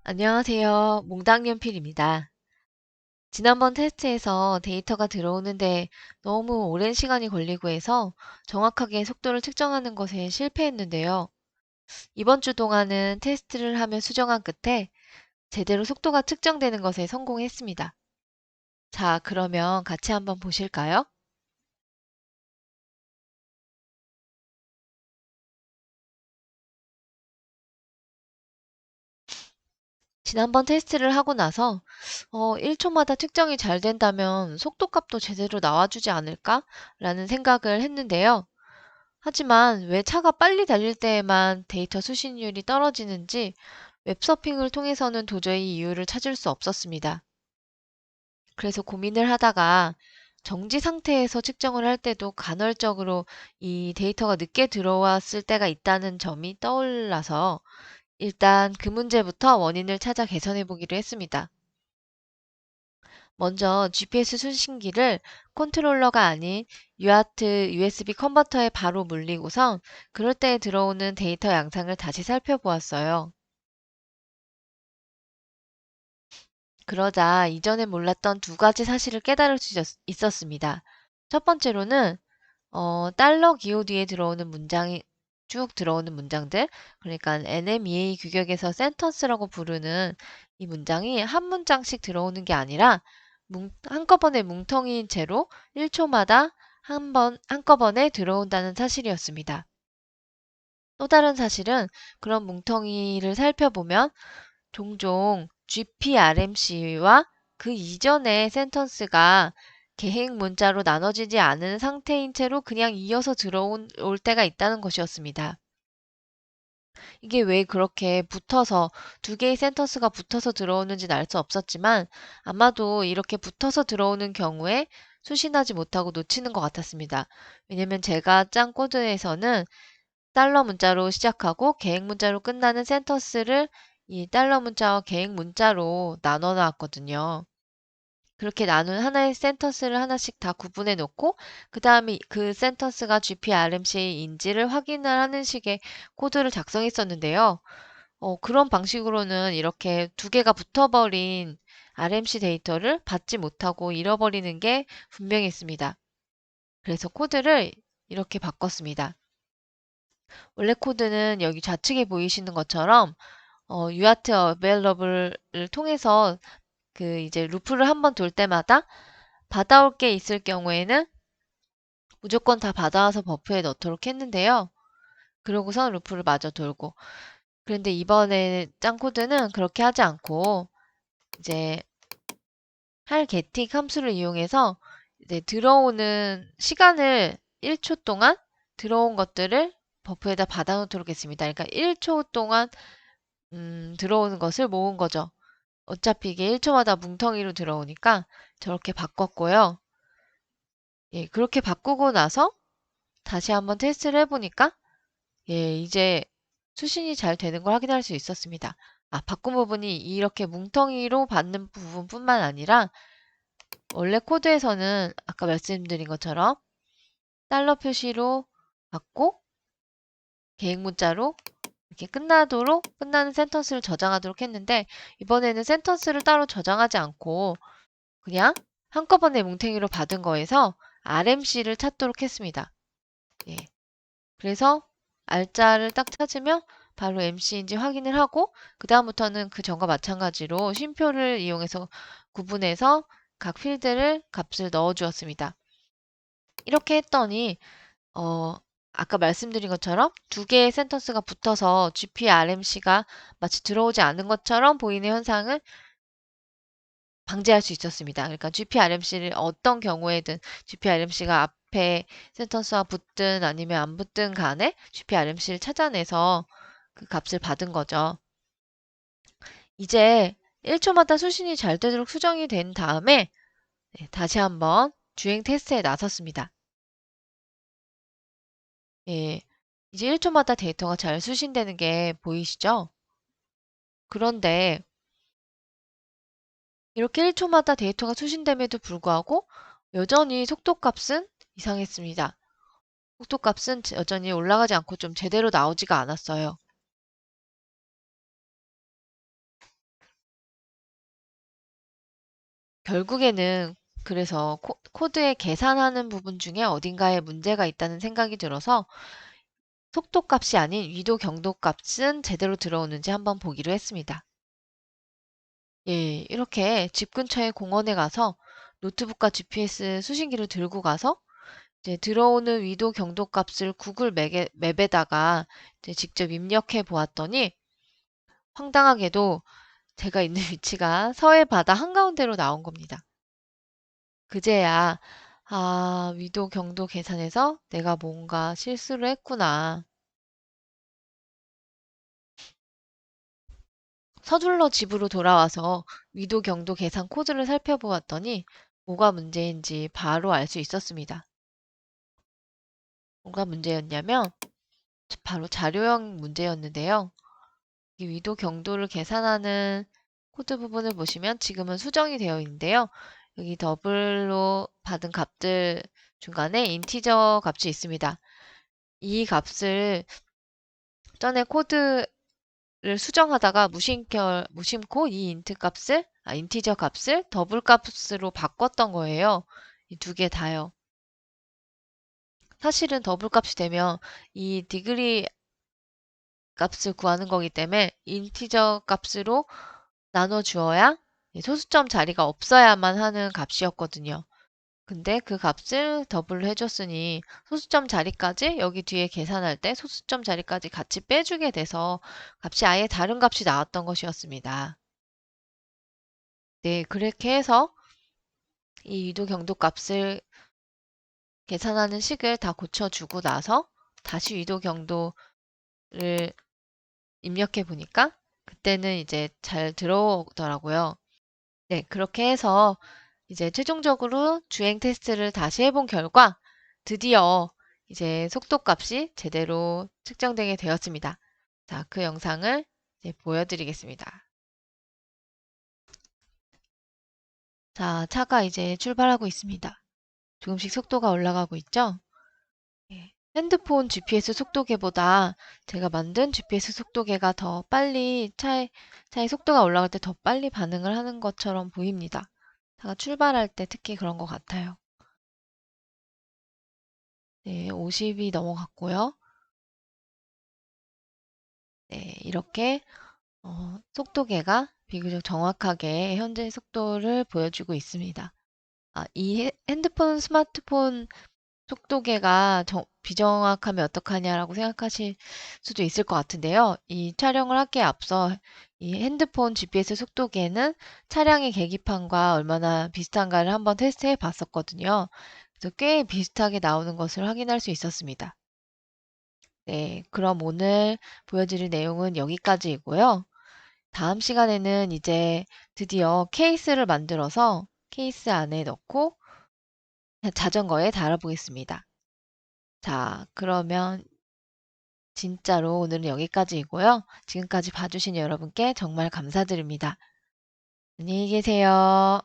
안녕하세요. 몽당연필입니다. 지난번 테스트에서 데이터가 들어오는데 너무 오랜 시간이 걸리고 해서 정확하게 속도를 측정하는 것에 실패했는데요. 이번 주 동안은 테스트를 하며 수정한 끝에 제대로 속도가 측정되는 것에 성공했습니다. 자, 그러면 같이 한번 보실까요? 지난번 테스트를 하고 나서 1초마다 측정이 잘 된다면 속도값도 제대로 나와주지 않을까? 라는 생각을 했는데요. 하지만 왜 차가 빨리 달릴 때에만 데이터 수신율이 떨어지는지 웹서핑을 통해서는 도저히 이유를 찾을 수 없었습니다. 그래서 고민을 하다가 정지 상태에서 측정을 할 때도 간헐적으로 이 데이터가 늦게 들어왔을 때가 있다는 점이 떠올라서 일단 그 문제부터 원인을 찾아 개선해 보기로 했습니다. 먼저 GPS 수신기를 컨트롤러가 아닌 UART USB 컨버터에 바로 물리고선 그럴 때 들어오는 데이터 양상을 다시 살펴보았어요. 그러자 이전에 몰랐던 두 가지 사실을 깨달을 수 있었습니다. 첫 번째로는 달러 기호 뒤에 들어오는 문장이 쭉 들어오는 문장들, 그러니까 NMEA 규격에서 센턴스라고 부르는 이 문장이 한 문장씩 들어오는 게 아니라 한꺼번에 뭉텅이인 채로 1초마다 한꺼번에 들어온다는 사실이었습니다. 또 다른 사실은 그런 뭉텅이를 살펴보면 종종 GPRMC와 그 이전의 센턴스가 계획 문자로 나눠지지 않은 상태인 채로 그냥 이어서 올 때가 있다는 것이었습니다. 이게 왜 그렇게 붙어서 두 개의 센턴스가 붙어서 들어오는지는 알 수 없었지만 아마도 이렇게 붙어서 들어오는 경우에 수신하지 못하고 놓치는 것 같았습니다. 왜냐면 제가 짠 코드에서는 달러 문자로 시작하고 계획 문자로 끝나는 센턴스를 이 달러 문자와 계획 문자로 나눠 놨거든요. 그렇게 나눈 하나의 센턴스를 하나씩 다 구분해 놓고 그 다음에 그 센턴스가 GPRMC인지를 확인을 하는 식의 코드를 작성했었는데요. 그런 방식으로는 이렇게 두 개가 붙어버린 RMC 데이터를 받지 못하고 잃어버리는 게 분명히 있습니다. 그래서 코드를 이렇게 바꿨습니다. 원래 코드는 여기 좌측에 보이시는 것처럼 UART available을 통해서 그 이제 루프를 한번 돌 때마다 받아올 게 있을 경우에는 무조건 다 받아와서 버프에 넣도록 했는데요. 그러고선 루프를 마저 돌고. 그런데 이번에 짠 코드는 그렇게 하지 않고 이제 할 getting 함수를 이용해서 이제 들어오는 시간을 1초 동안 들어온 것들을 버프에다 받아놓도록 했습니다. 그러니까 1초 동안 들어오는 것을 모은 거죠. 어차피 이게 1초마다 뭉텅이로 들어오니까 저렇게 바꿨고요. 예, 그렇게 바꾸고 나서 다시 한번 테스트를 해보니까 예, 이제 수신이 잘 되는 걸 확인할 수 있었습니다. 바꾼 부분이 이렇게 뭉텅이로 받는 부분뿐만 아니라 원래 코드에서는 아까 말씀드린 것처럼 달러 표시로 받고 계획 문자로 이렇게 끝나는 센턴스를 저장하도록 했는데 이번에는 센턴스를 따로 저장하지 않고 그냥 한꺼번에 뭉탱이로 받은 거에서 RMC를 찾도록 했습니다. 예. 그래서 알자를 딱 찾으면 바로 MC인지 확인을 하고 그 다음부터는 그 전과 마찬가지로 쉼표를 이용해서 구분해서 각 필드를 값을 넣어 주었습니다. 이렇게 했더니 어, 아까 말씀드린 것처럼 두 개의 센턴스가 붙어서 GPRMC가 마치 들어오지 않은 것처럼 보이는 현상을 방지할 수 있었습니다. 그러니까 GPRMC를 어떤 경우에든 GPRMC가 앞에 센턴스와 붙든 아니면 안 붙든 간에 GPRMC를 찾아내서 그 값을 받은 거죠. 이제 1초마다 수신이 잘 되도록 수정이 된 다음에 다시 한번 주행 테스트에 나섰습니다. 예, 이제 1초마다 데이터가 잘 수신되는 게 보이시죠? 그런데 이렇게 1초마다 데이터가 수신됨에도 불구하고 여전히 속도값은 이상했습니다. 속도값은 여전히 올라가지 않고 좀 제대로 나오지가 않았어요. 결국에는 그래서 코드에 계산하는 부분 중에 어딘가에 문제가 있다는 생각이 들어서 속도 값이 아닌 위도 경도 값은 제대로 들어오는지 한번 보기로 했습니다. 예, 이렇게 집 근처의 공원에 가서 노트북과 GPS 수신기를 들고 가서 이제 들어오는 위도 경도 값을 구글 맵에다가 이제 직접 입력해 보았더니 황당하게도 제가 있는 위치가 서해 바다 한가운데로 나온 겁니다. 그제야 아, 위도 경도 계산에서 내가 뭔가 실수를 했구나. 서둘러 집으로 돌아와서 위도 경도 계산 코드를 살펴보았더니 뭐가 문제인지 바로 알 수 있었습니다. 뭐가 문제였냐면 바로 자료형 문제였는데요. 이 위도 경도를 계산하는 코드 부분을 보시면 지금은 수정이 되어 있는데요. 여기 더블로 받은 값들 중간에 인티저 값이 있습니다. 이 값을 전에 코드를 수정하다가 무심코 이 인티저 값을 더블 값으로 바꿨던 거예요. 이 두 개 다요. 사실은 더블 값이 되면 이 디그리 값을 구하는 거기 때문에 인티저 값으로 나눠 주어야 소수점 자리가 없어야만 하는 값이었거든요. 근데 그 값을 더블로 해줬으니 소수점 자리까지 여기 뒤에 계산할 때 소수점 자리까지 같이 빼주게 돼서 값이 아예 다른 값이 나왔던 것이었습니다. 네, 그렇게 해서 이 유도 경도 값을 계산하는 식을 다 고쳐주고 나서 다시 유도 경도를 입력해 보니까 그때는 이제 잘 들어오더라고요. 네, 그렇게 해서 이제 최종적으로 주행 테스트를 다시 해본 결과 드디어 이제 속도값이 제대로 측정되게 되었습니다. 자, 그 영상을 이제 보여드리겠습니다. 자, 차가 이제 출발하고 있습니다. 조금씩 속도가 올라가고 있죠? 예. 핸드폰 GPS 속도계보다 제가 만든 GPS 속도계가 더 빨리 차의 속도가 올라갈 때 더 빨리 반응을 하는 것처럼 보입니다. 차가 출발할 때 특히 그런 것 같아요. 네, 50이 넘어갔고요. 네, 이렇게 속도계가 비교적 정확하게 현재 속도를 보여주고 있습니다. 아, 이 스마트폰 속도계가 비정확하면 어떡하냐라고 생각하실 수도 있을 것 같은데요. 이 촬영을 하기에 앞서 이 핸드폰 GPS 속도계는 차량의 계기판과 얼마나 비슷한가를 한번 테스트해 봤었거든요. 그래서 꽤 비슷하게 나오는 것을 확인할 수 있었습니다. 네, 그럼 오늘 보여드릴 내용은 여기까지이고요. 다음 시간에는 이제 드디어 케이스를 만들어서 케이스 안에 넣고 자전거에 달아보겠습니다. 자, 그러면 진짜로 오늘은 여기까지이고요. 지금까지 봐주신 여러분께 정말 감사드립니다. 안녕히 계세요.